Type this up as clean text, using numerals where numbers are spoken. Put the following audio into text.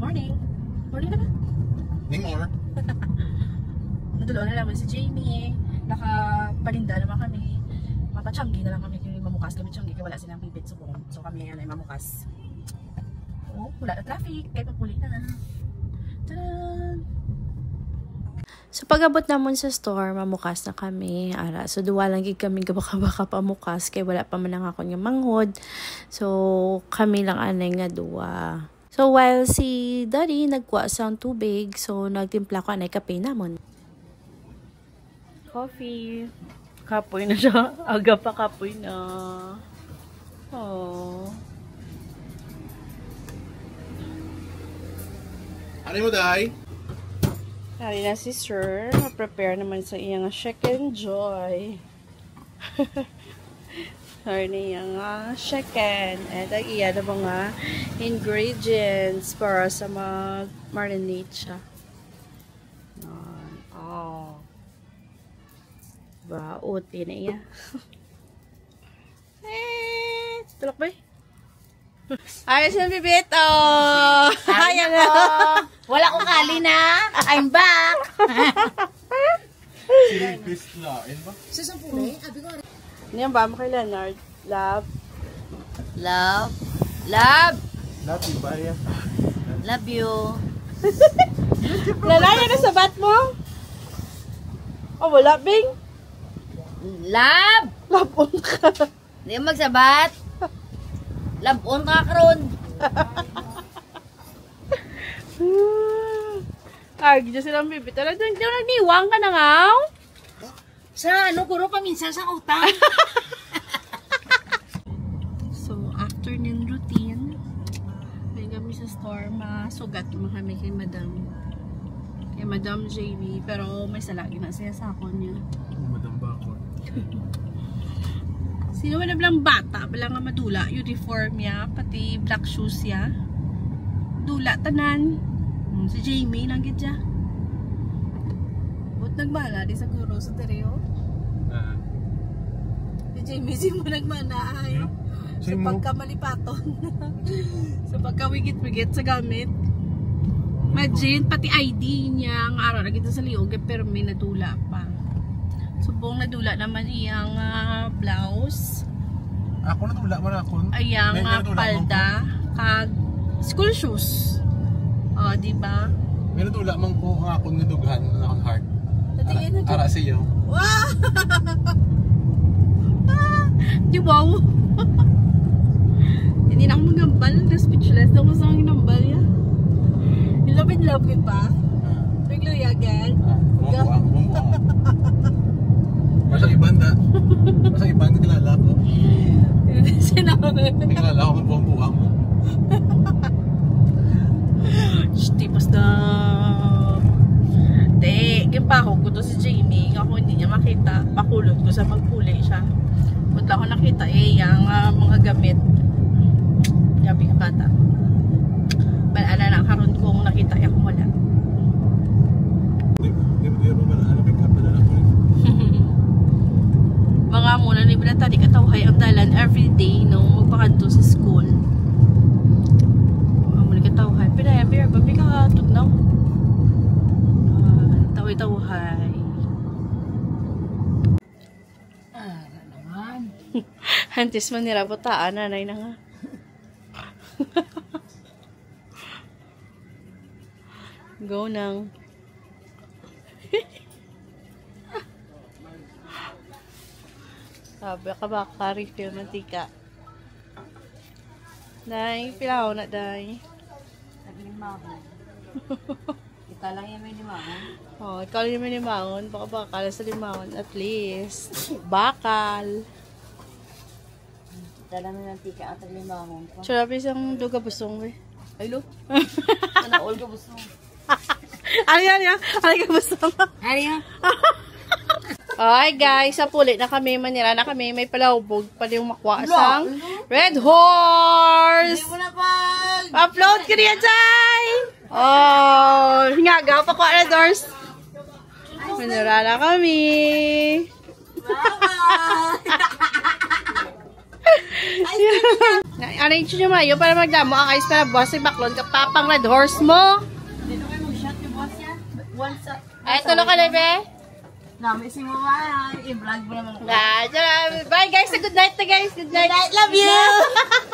Morning. Morning na ba? Ning more. Naduloan na naman si Jamie. Nakapalinda naman kami. Mapachanggi na lang kami. Kaya mamukas kami changgi. Kaya wala silang bibit subong. So kami ay mamukas. Oh, wala na traffic. Kaya papuli na. Tadaan! So pag-abot namon sa store, mamukas na kami. Ara, so duwa lang gid kami baka pamukas kay wala pa man ang ako nga manghod. So kami lang anay nga duwa. So while si Daddy nagkuha sang tubig, so nagtimpla ko anay kape namon. Coffee. Kapoy na siya. Aga pa kapoy na. Oh. Ano mo, Day? Hari na si Sir. Prepare naman sa iyang chicken joy. Hari na iyang chicken. At ang iya na mga ingredients para sa mag-marinate siya. Oh. Bauti na iya. Tulok ba? Ayos na bibito! Ayan na! Wala ko kali na! I'm back! Silipis lain ba? Sa sampulay, abi ko rin. Ano yan ba mo kay Leonard? Love? Love. Love. Love you, Baya. Love you. Lalaya na sa bat mo? Oh, wala, Bing? Love. Lapon ka. Hindi mo magsabat. Love on ka karon. Argi silang bibito. Nagniwang ka na nga? Sa ano, kuro paminsan sa utang. So, afternoon routine. May kami sa store. Masugat yung kami kay Madam. Kay Madam JV. Pero may salagi na siya sa ako niya. Madam Bakor. Sino man na bilang bata, bilang nga madula, uniform niya, pati black shoes niya. Dula, tanan. Si Jamie, nanggit siya. Ba't nagmana? Di sa guro sa tereo? Si Jamie, si mo nagmana ay. Sa pagkamalipaton. Sa pagkawigit-wigit sa gamit. Imagine, pati ID niya, ang araw na kita sa liog, pero may nadula pa. Subong nadula naman iyang blouse. Ako natula man ako. Ayang palda. Kag school shoes. O, diba? May natula man ko ang akong nadughan na akong heart. Ara sa iyo. Wow! Di wow! Hindi na akong magambal. Na-speechless na ko sa aking nambal ya. Love and love it pa. Biglo yagan. Bumbuang. Masang ibanda kilala ko. Kilala ko ng bumbuang mo. Tipos na gimpahog ko to si Jamie. Ako hindi niya makita. Pakulot ko sa magpuli siya. Punta ko nakita yung mga gamit. Gabi ka bata. Balala na karon kong nakita yung wala. Di ba ba ano pick up na ako? Mga muna ni Brata di katawhay ang dalan everyday nung magpakanto sa school. Mga muna katawhay. Pinaya, beer, babi ka tutnaw. Taway-tawhay. Naman. Hantis man nila putaan, nanay na nga. Go nang. Sabi ka ba ka-refill mantika? Day, pilaw na day. Naglimahon. Kita lang yung may limahon. Oh, ikaw yung may limahon. Baka bakal sa limahon. At least. Bakal. Kita lang yung tika at limahon. Surabi siyang duga busong eh. Ay lo. Sana all ka gusto. Ano yan yan? Ano ka busong? Ano yan? Ay guys, sa puli na kami, manira na kami, may palawbog pa yung makwa sang Red Horse! Hindi mo na pag! Upload ka niya, Jai! Oh, hingaga pa ko Red Horse. Manira na kami. Bye-bye! Arrange nyo mayo para magdamo ang ayos para boss ay baklon ka papang red horse mo. Dito kayo mag-shot yung boss yan. Once a... Ay, tulo ka na, be? Nami si Mama. I-vlog mo naman. Bye guys. Good night na guys. Good night. Love you!